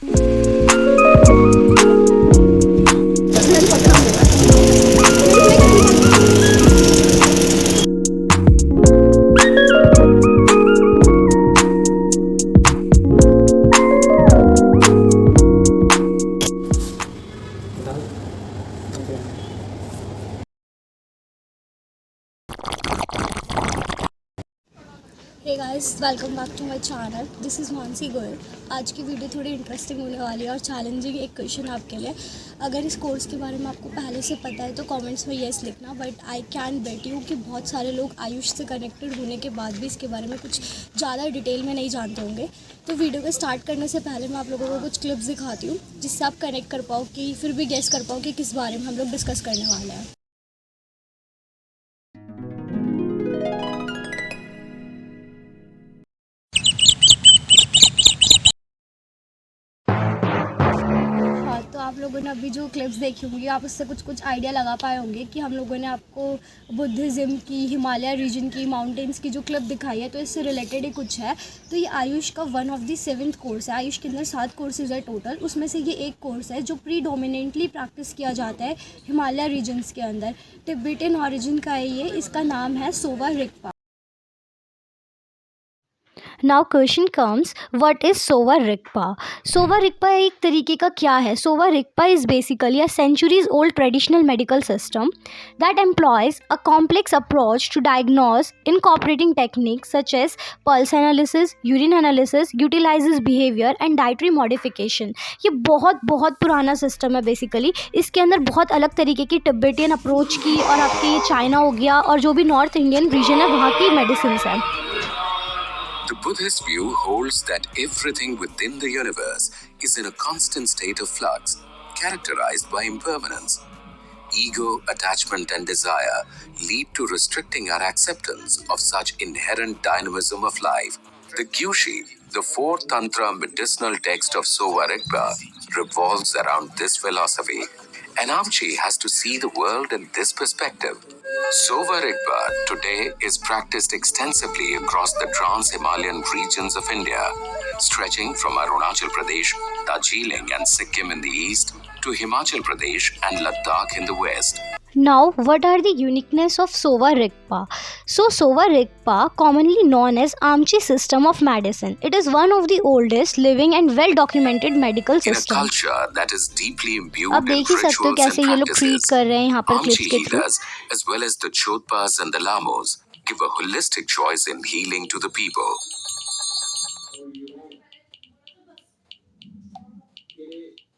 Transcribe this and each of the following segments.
Hey guys, welcome back to my channel. This is Mansi Goyal. आज की video थोड़ी interesting होने वाली है और चैलेंजिंग एक क्वेश्चन आपके लिए। अगर इस कोर्स के बारे में आपको पहले से पता है तो कमेंट्स में येस लिखना, but I can bet you कि बहुत सारे लोग आयुष से कनेक्टेड होने के बाद भी इसके बारे में कुछ ज़्यादा डिटेल में नहीं जानते होंगे। तो वीडियो को स्टार्ट करने से पहले मैं आप लोगों को कुछ क्लिप्स दिखाती हूँ जिससे आप कनेक्ट कर पाओ कि फिर भी गेस कर पाओ कि किस बारे में हम लोग डिस्कस करने वाले हैं। तो आप लोगों ने अभी जो क्लिप्स देखी होंगी आप उससे कुछ आइडिया लगा पाए होंगे कि हम लोगों ने आपको बुद्धिज़्म की, हिमालय रीजन की, माउंटेन्स की जो क्लिप दिखाई है तो इससे रिलेटेड ही कुछ है। तो ये आयुष का one of the 7th course है। आयुष के अंदर 7 कोर्सेज है टोटल, उसमें से ये एक कोर्स है जो प्रीडोमिनेंटली प्रैक्टिस किया जाता है हिमालय रीजन्स के अंदर। तिब्बतन ऑरिजिन का है ये, इसका नाम है Sowa Rigpa. Now question comes, what is Sowa Rigpa? Sowa Rigpa एक तरीके का क्या है? Sowa Rigpa is basically a centuries old traditional medical system that employs a complex approach to diagnose, incorporating techniques such as pulse analysis, urine analysis, utilizes behavior and dietary modification। ये बहुत बहुत पुराना system है बेसिकली। इसके अंदर बहुत अलग तरीके की तिब्बतियन अप्रोच की और आपके ये चाइना हो गया और जो भी नॉर्थ इंडियन रीजन है वहाँ की मेडिसिन है। The Buddhist view holds that everything within the universe is in a constant state of flux, characterized by impermanence. Ego, attachment, and desire lead to restricting our acceptance of such inherent dynamism of life. The Gyushi, the 4th Tantra medicinal text of Sowa Rigpa, revolves around this philosophy. And Amchi has to see the world in this perspective. Sowa Rigpa today is practiced extensively across the trans-Himalayan regions of India, stretching from Arunachal Pradesh, Darjeeling and Sikkim in the east to Himachal Pradesh and Ladakh in the west. Now, what are the uniqueness of Sowa Rigpa? So, Sowa Rigpa, commonly known as Amchi system of medicine, it is one of the oldest living and well-documented medical system. In a culture that is deeply imbued अब in देख ही सकते हो rituals कैसे and ये लोग treat practices, कर रहे हैं यहाँ पर Amchi क्लिप्स के through. healers, as well as the Chodpas and the Lamos, give a holistic choice in healing to the people.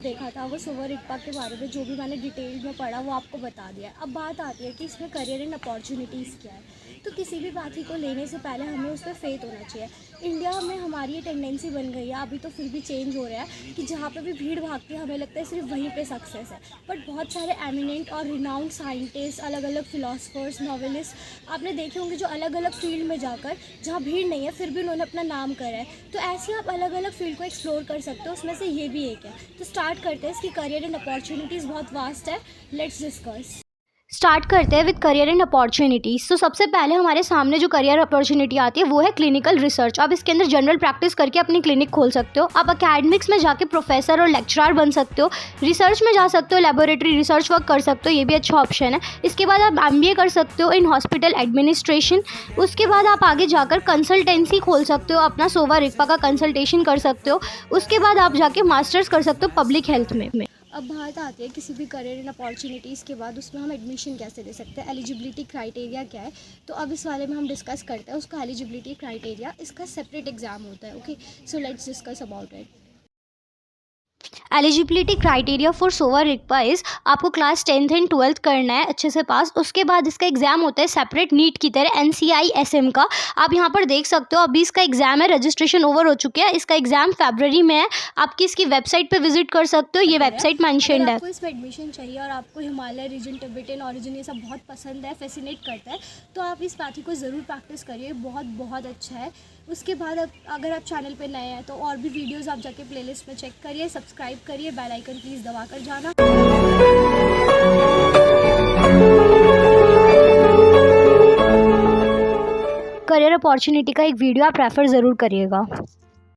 देखा था वो सोवा रिगपा के बारे में, जो भी मैंने डिटेल में पढ़ा वो आपको बता दिया। अब बात आती है कि इसमें करियर एंड अपॉर्चुनिटीज़ क्या है। तो किसी भी बात को लेने से पहले हमें उस पर फेथ होना चाहिए। इंडिया में हमारी ये टेंडेंसी बन गई है, अभी तो फिर भी चेंज हो रहा है, कि जहाँ पे भी भीड़ भागती है हमें लगता है सिर्फ वहीं पे सक्सेस है। बट बहुत सारे एमिनेंट और रिनाउंड साइंटिस्ट, अलग अलग फिलोसफर्स, नॉवेलिस्ट आपने देखे होंगे जो अलग अलग फील्ड में जाकर, जहाँ भीड़ नहीं है फिर भी उन्होंने अपना नाम करा है। तो ऐसे आप अलग अलग फील्ड को एक्सप्लोर कर सकते हो, उसमें से ये भी एक है। तो स्टार्ट करते हैं। इसकी करियर एंड अपॉर्चुनिटीज़ बहुत वास्ट है, लेट्स डिस्कस। स्टार्ट करते हैं विद करियर एंड अपॉर्चुनिटीज़। तो सबसे पहले हमारे सामने जो करियर अपॉर्चुनिटी आती है वो है क्लिनिकल रिसर्च। आप इसके अंदर जनरल प्रैक्टिस करके अपनी क्लिनिक खोल सकते हो। आप अकेडमिक्स में जाके प्रोफेसर और लेक्चरर बन सकते हो। रिसर्च में जा सकते हो, लेबोरेटरी रिसर्च वर्क कर सकते हो, ये भी अच्छा ऑप्शन है। इसके बाद आप MBA कर सकते हो इन हॉस्पिटल एडमिनिस्ट्रेशन। उसके बाद आप आगे जाकर कंसल्टेंसी खोल सकते हो, अपना सोवा रिगपा का कंसल्टेशन कर सकते हो। उसके बाद आप जाके मास्टर्स कर सकते हो पब्लिक हेल्थ में। अब बात आती है किसी भी करियर एंड अपॉर्चुनिटीज़ के बाद उसमें हम एडमिशन कैसे दे सकते हैं, एलिजिबिलिटी क्राइटेरिया क्या है। तो अब इस वाले में हम डिस्कस करते हैं उसका एलिजिबिलिटी क्राइटेरिया। इसका सेपरेट एग्जाम होता है। Okay, so let's discuss about it. Eligibility criteria for Sowa Rigpa is आपको क्लास 10th एंड 12th करना है अच्छे से पास। उसके बाद इसका एग्ज़ाम होता है सेपरेट नीट की तरह NCI-SM का। आप यहाँ पर देख सकते हो अभी इसका एग्ज़ाम है, रजिस्ट्रेशन ओवर हो चुके हैं। इसका एग्ज़ाम फरवरी में है। आपकी इसकी वेबसाइट पे विजिट कर सकते हो, ये वेबसाइट मैंशनड है। आपको इसमें एडमिशन चाहिए और आपको हिमालय रीजन, तिब्बतन ऑरिजिन ये सब बहुत पसंद है, फैसिनेट करता है, तो आप इस पाथी को ज़रूर प्रैक्टिस करिए, बहुत बहुत अच्छा है। उसके बाद अगर आप चैनल पे नए हैं तो और भी वीडियोस आप जाके प्लेलिस्ट में चेक करिए, सब्सक्राइब करिए, बेल आइकन प्लीज़ दबा कर जाना। करियर अपॉर्चुनिटी का एक वीडियो आप रेफर ज़रूर करिएगा।